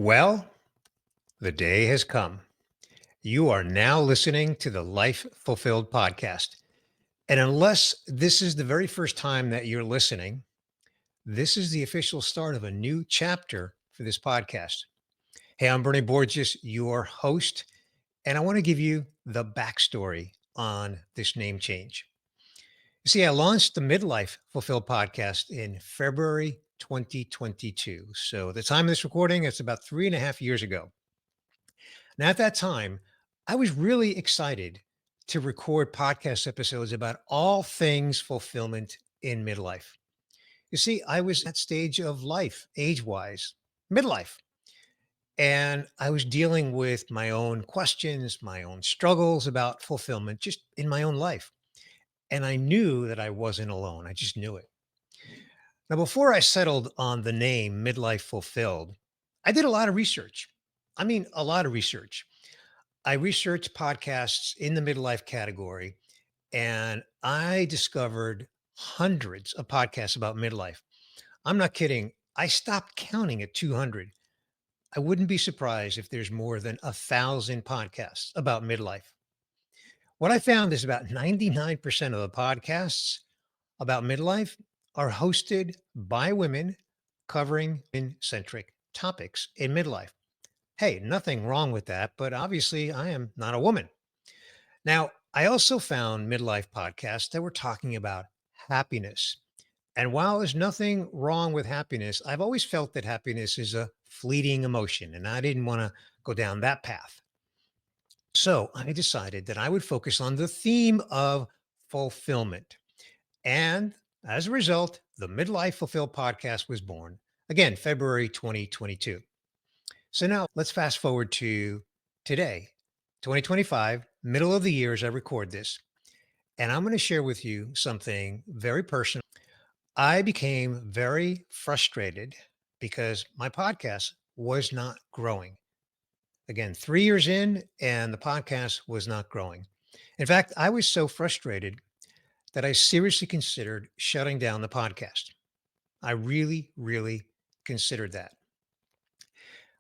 Well, the day has come. You are now listening to the Life Fulfilled podcast. And unless this is the very first time that you're listening, this is the official start of a new chapter for this podcast. Hey, I'm Bernie Borges, your host, and I want to give you the backstory on this name change. You see, I launched the Midlife Fulfilled podcast in February 2022. So, at the time of this recording, it's about 3.5 years ago. Now, at that time, I was really excited to record podcast episodes about all things fulfillment in midlife. You see, I was at that stage of life, age wise, midlife, and I was dealing with my own questions, my own struggles about fulfillment just in my own life. And I knew that I wasn't alone. I just knew it. Now, before I settled on the name Midlife Fulfilled, I did a lot of research. I mean, a lot of research. I researched podcasts in the midlife category and I discovered hundreds of podcasts about midlife. I'm not kidding. I stopped counting at 200. I wouldn't be surprised if there's more than 1,000 podcasts about midlife. What I found is about 99% of the podcasts about midlife are hosted by women covering centric topics in midlife. Hey, nothing wrong with that, but obviously I am not a woman. Now, I also found midlife podcasts that were talking about happiness. And while there's nothing wrong with happiness, I've always felt that happiness is a fleeting emotion, and I didn't want to go down that path. So I decided that I would focus on the theme of fulfillment. And as a result, the Midlife Fulfilled podcast was born, again, February 2022. So now let's fast forward to today, 2025, middle of the year as I record this. And I'm going to share with you something very personal. I became very frustrated because my podcast was not growing. Again, 3 years in, and the podcast was not growing. In fact, I was so frustrated that I seriously considered shutting down the podcast. I really, really considered that.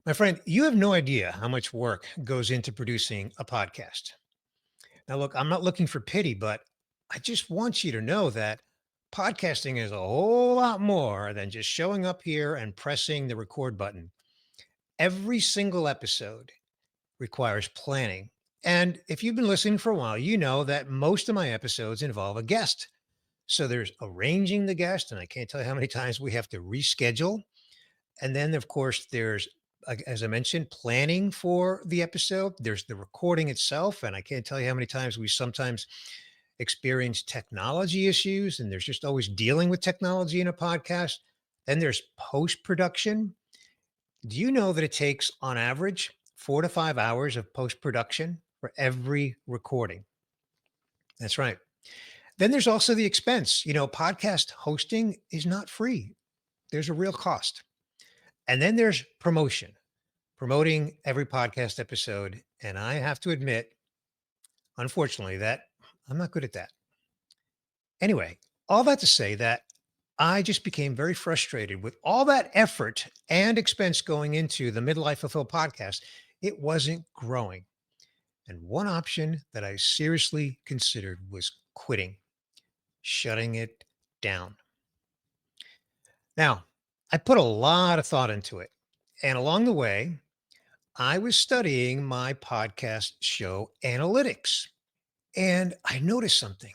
My friend, you have no idea how much work goes into producing a podcast. Now, look, I'm not looking for pity, but I just want you to know that podcasting is a whole lot more than just showing up here and pressing the record button. Every single episode requires planning. And if you've been listening for a while, you know that most of my episodes involve a guest. So there's arranging the guest, and I can't tell you how many times we have to reschedule. And then, of course, there's, as I mentioned, planning for the episode. There's the recording itself. And I can't tell you how many times we sometimes experience technology issues, and there's just always dealing with technology in a podcast. Then there's post production. Do you know that it takes, on average, 4 to 5 hours of post production for every recording? That's right. Then there's also the expense. Podcast hosting is not free, there's a real cost. And then there's promoting every podcast episode. And I have to admit, unfortunately, that I'm not good at that. Anyway, all that to say that I just became very frustrated with all that effort and expense going into the Midlife Fulfilled podcast. It wasn't growing. And one option that I seriously considered was quitting, shutting it down. Now, I put a lot of thought into it. And along the way, I was studying my podcast show analytics. And I noticed something.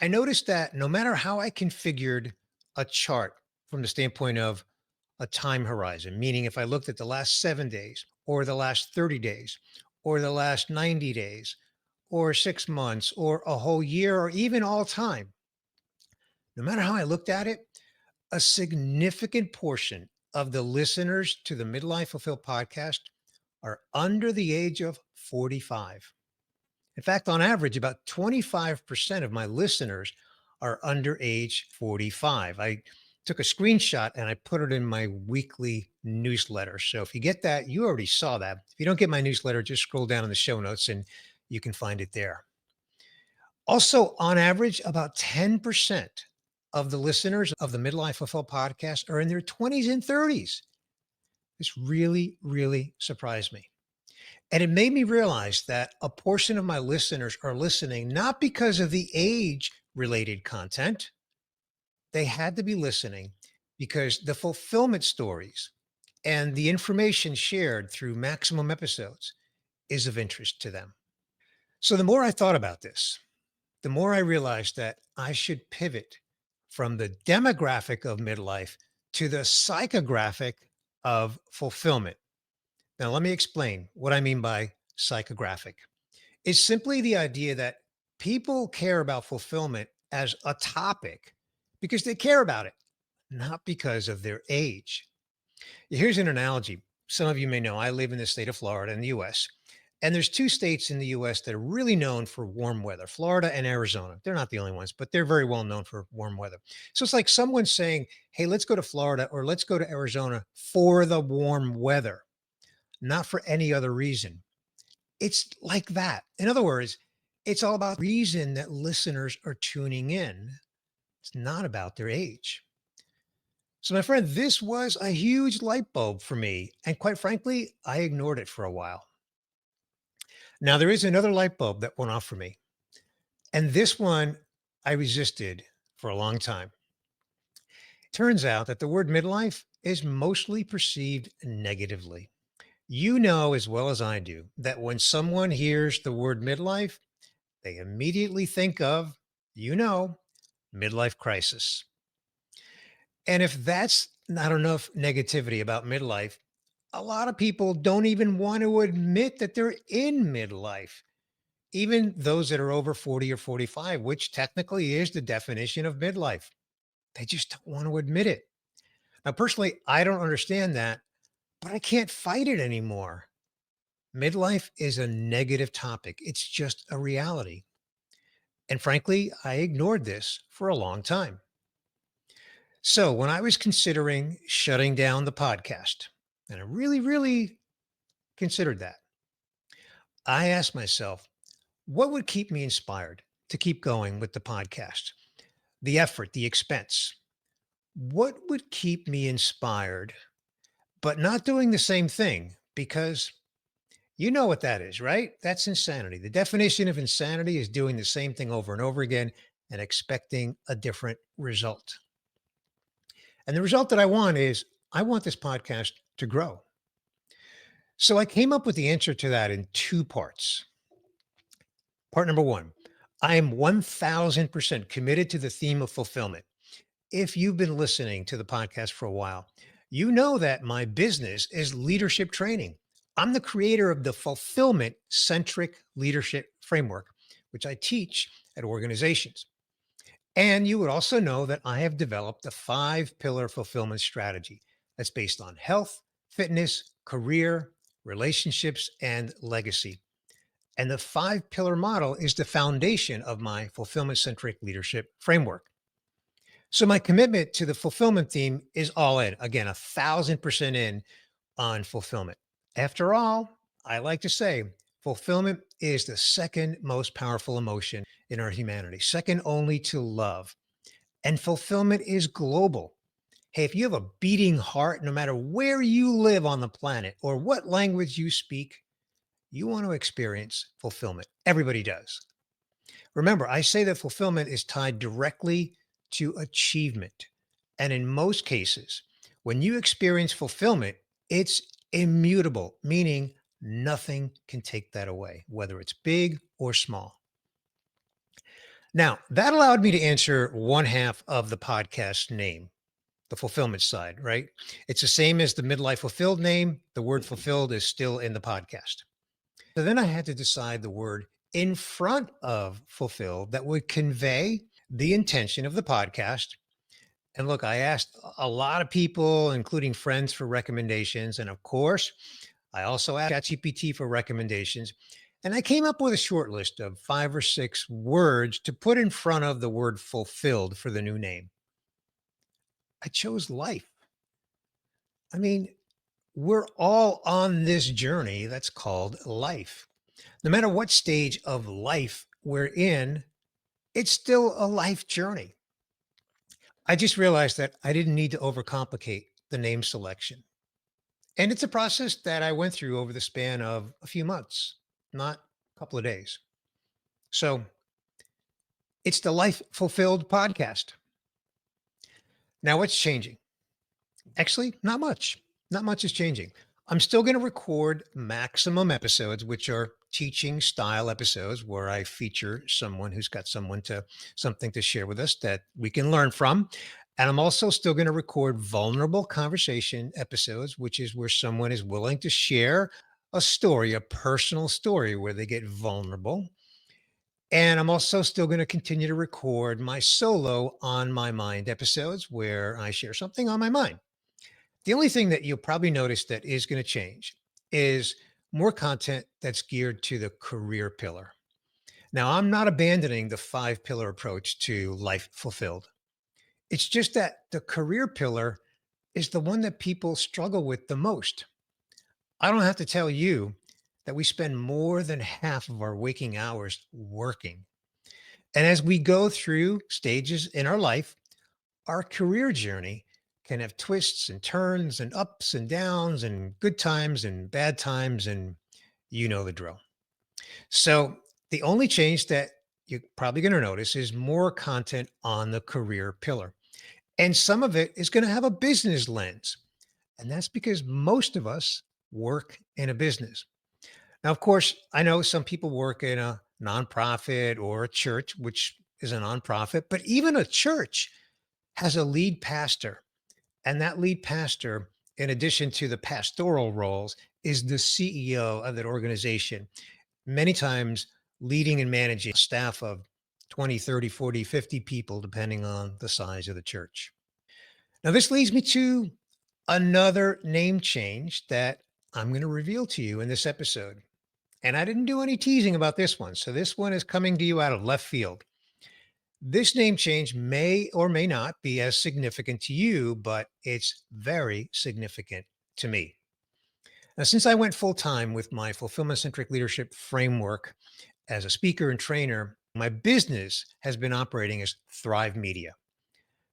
I noticed that no matter how I configured a chart from the standpoint of a time horizon, meaning if I looked at the last 7 days or the last 30 days or the last 90 days or 6 months or a whole year or even all time, no matter how I looked at it, a significant portion of the listeners to the Midlife Fulfilled podcast are under the age of 45. In fact, on average, about 25% of my listeners are under age 45. I took a screenshot and I put it in my weekly newsletter. So if you get that, you already saw that. If you don't get my newsletter, just scroll down in the show notes and you can find it there. Also, on average, about 10% of the listeners of the Midlife Fulfilled podcast are in their 20s and 30s. This really, really surprised me. And it made me realize that a portion of my listeners are listening not because of the age related content, they had to be listening because the fulfillment stories and the information shared through maximum episodes is of interest to them. So the more I thought about this, the more I realized that I should pivot from the demographic of midlife to the psychographic of fulfillment. Now, let me explain what I mean by psychographic. It's simply the idea that people care about fulfillment as a topic because they care about it, not because of their age. Here's an analogy. Some of you may know I live in the state of Florida in the US. And there's two states in the US that are really known for warm weather, Florida and Arizona. They're not the only ones, but they're very well known for warm weather. So it's like someone saying, hey, let's go to Florida or let's go to Arizona for the warm weather, not for any other reason. It's like that. In other words, it's all about the reason that listeners are tuning in. It's not about their age. So, my friend, this was a huge light bulb for me. And quite frankly, I ignored it for a while. Now, there is another light bulb that went off for me. And this one I resisted for a long time. Turns out that the word midlife is mostly perceived negatively. You know as well as I do that when someone hears the word midlife, they immediately think of, you know, midlife crisis. And if that's not enough negativity about midlife, a lot of people don't even want to admit that they're in midlife, even those that are over 40 or 45, which technically is the definition of midlife. They just don't want to admit it. Now, personally, I don't understand that, but I can't fight it anymore. Midlife is a negative topic, it's just a reality. And frankly, I ignored this for a long time. So when I was considering shutting down the podcast, and I really, really considered that, I asked myself, what would keep me inspired to keep going with the podcast? The effort, the expense. What would keep me inspired, but not doing the same thing? Because you know what that is, right? That's insanity. The definition of insanity is doing the same thing over and over again and expecting a different result. And the result that I want is I want this podcast to grow. So I came up with the answer to that in two parts. Part number one, I am 1000% committed to the theme of fulfillment. If you've been listening to the podcast for a while, you know that my business is leadership training. I'm the creator of the fulfillment centric leadership framework, which I teach at organizations. And you would also know that I have developed a 5 pillar fulfillment strategy that's based on health, fitness, career, relationships, and legacy. And the 5 pillar model is the foundation of my fulfillment centric leadership framework. So my commitment to the fulfillment theme is all in. Again, 1000% in on fulfillment. After all, I like to say fulfillment is the second most powerful emotion in our humanity, second only to love. And fulfillment is global. Hey, if you have a beating heart, no matter where you live on the planet or what language you speak, you want to experience fulfillment. Everybody does. Remember, I say that fulfillment is tied directly to achievement. And in most cases, when you experience fulfillment, it's immutable, meaning nothing can take that away, whether it's big or small. Now, that allowed me to answer one half of the podcast name, the fulfillment side, right? It's the same as the Midlife Fulfilled name. The word fulfilled is still in the podcast. So then I had to decide the word in front of fulfilled that would convey the intention of the podcast. And look, I asked a lot of people, including friends, for recommendations. And of course, I also asked ChatGPT for recommendations. And I came up with a short list of 5 or 6 words to put in front of the word fulfilled for the new name. I chose life. I mean, we're all on this journey that's called life. No matter what stage of life we're in, it's still a life journey. I just realized that I didn't need to overcomplicate the name selection. And it's a process that I went through over the span of a few months, not a couple of days. So it's the Life Fulfilled podcast. Now, what's changing? Actually, not much. Not much is changing. I'm still going to record maximum episodes, which are teaching style episodes where I feature someone who's got something to share with us that we can learn from. And I'm also still going to record vulnerable conversation episodes, which is where someone is willing to share a story, a personal story where they get vulnerable. And I'm also still going to continue to record my solo on my mind episodes where I share something on my mind. The only thing that you'll probably notice that is going to change is more content that's geared to the career pillar. Now, I'm not abandoning the five pillar approach to life fulfilled. It's just that the career pillar is the one that people struggle with the most. I don't have to tell you that we spend more than half of our waking hours working. And as we go through stages in our life, our career journey can have twists and turns and ups and downs and good times and bad times. And you know the drill. So, the only change that you're probably going to notice is more content on the career pillar. And some of it is going to have a business lens. And that's because most of us work in a business. Now, of course, I know some people work in a nonprofit or a church, which is a nonprofit, but even a church has a lead pastor. And that lead pastor, in addition to the pastoral roles, is the CEO of that organization. Many times leading and managing a staff of 20, 30, 40, 50 people, depending on the size of the church. Now, this leads me to another name change that I'm going to reveal to you in this episode. And I didn't do any teasing about this one. So this one is coming to you out of left field. This name change may or may not be as significant to you, but it's very significant to me. Now, since I went full time with my fulfillment centric leadership framework as a speaker and trainer, my business has been operating as Thrive Media.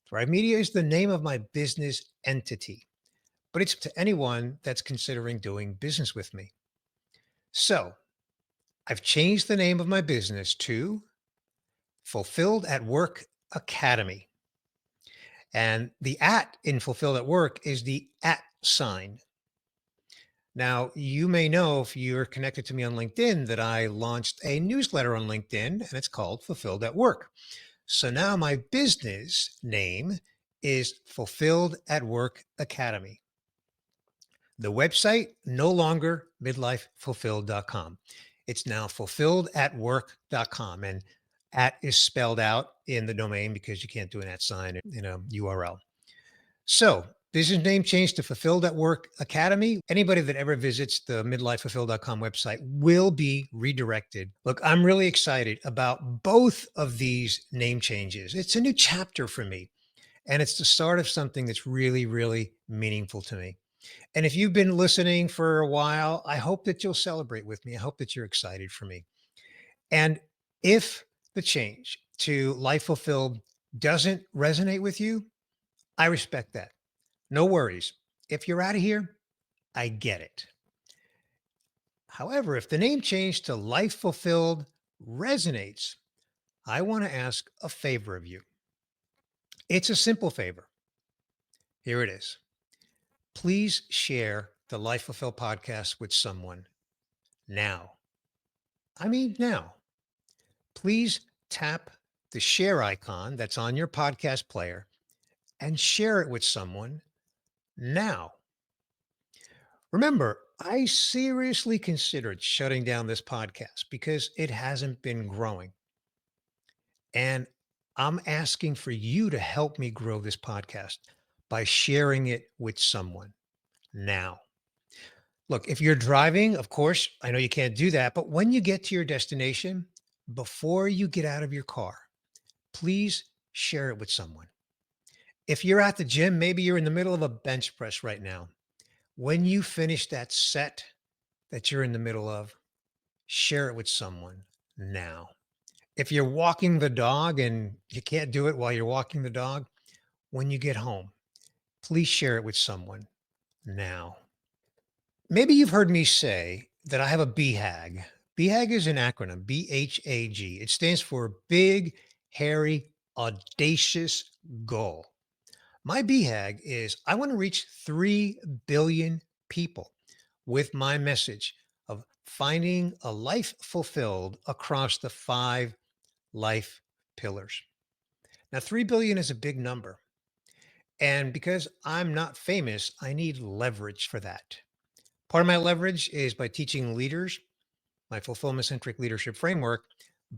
Thrive Media is the name of my business entity, but it's to anyone that's considering doing business with me. So I've changed the name of my business to Fulfilled at Work Academy. And the at in Fulfilled at Work is the at sign. Now, you may know if you're connected to me on LinkedIn that I launched a newsletter on LinkedIn and it's called Fulfilled at Work. So now my business name is Fulfilled at Work Academy. The website no longer midlifefulfilled.com. It's now fulfilledatwork.com. And at is spelled out in the domain because you can't do an at sign in a URL. So business name changed to Fulfilled at Work Academy. Anybody that ever visits the midlifefulfilled.com website will be redirected. Look, I'm really excited about both of these name changes. It's a new chapter for me, and it's the start of something that's really, really meaningful to me. And if you've been listening for a while, I hope that you'll celebrate with me. I hope that you're excited for me. And if the change to Life Fulfilled doesn't resonate with you, I respect that. No worries. If you're out of here, I get it. However, if the name change to Life Fulfilled resonates, I want to ask a favor of you. It's a simple favor. Here it is. Please share the Life Fulfilled podcast with someone now. I mean, now. Please tap the share icon that's on your podcast player and share it with someone now. Remember, I seriously considered shutting down this podcast because it hasn't been growing. And I'm asking for you to help me grow this podcast by sharing it with someone now. Look, if you're driving, of course, I know you can't do that, but when you get to your destination, before you get out of your car, please share it with someone. If you're at the gym, maybe you're in the middle of a bench press right now. When you finish that set that you're in the middle of, share it with someone now. If you're walking the dog and you can't do it while you're walking the dog, when you get home, please share it with someone now. Maybe you've heard me say that I have a BHAG. BHAG is an acronym, BHAG. It stands for Big, Hairy, Audacious Goal. My BHAG is I want to reach 3 billion people with my message of finding a life fulfilled across the 5 life pillars. Now, 3 billion is a big number. And because I'm not famous, I need leverage for that. Part of my leverage is by teaching leaders my fulfillment centric leadership framework,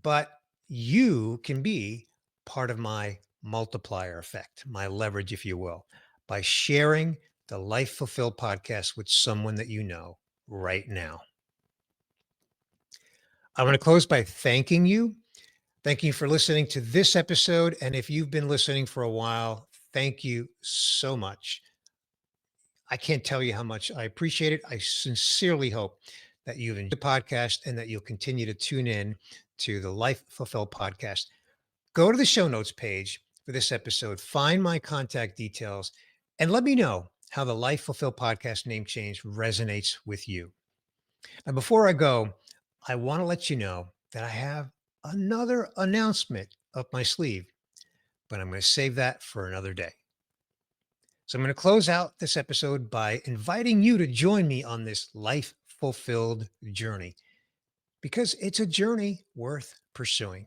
but you can be part of my multiplier effect, my leverage, if you will, by sharing the Life Fulfilled podcast with someone that you know right now. I want to close by thanking you. Thank you for listening to this episode. And if you've been listening for a while, thank you so much. I can't tell you how much I appreciate it. I sincerely hope that you've enjoyed the podcast and that you'll continue to tune in to the Life Fulfilled podcast. Go to the show notes page for this episode, find my contact details, and let me know how the Life Fulfilled podcast name change resonates with you. And before I go, I want to let you know that I have another announcement up my sleeve, but I'm going to save that for another day. So I'm going to close out this episode by inviting you to join me on this life fulfilled journey because it's a journey worth pursuing.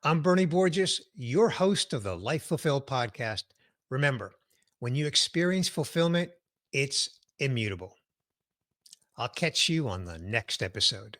I'm Bernie Borges, your host of the Life Fulfilled podcast. Remember, when you experience fulfillment, it's immutable. I'll catch you on the next episode.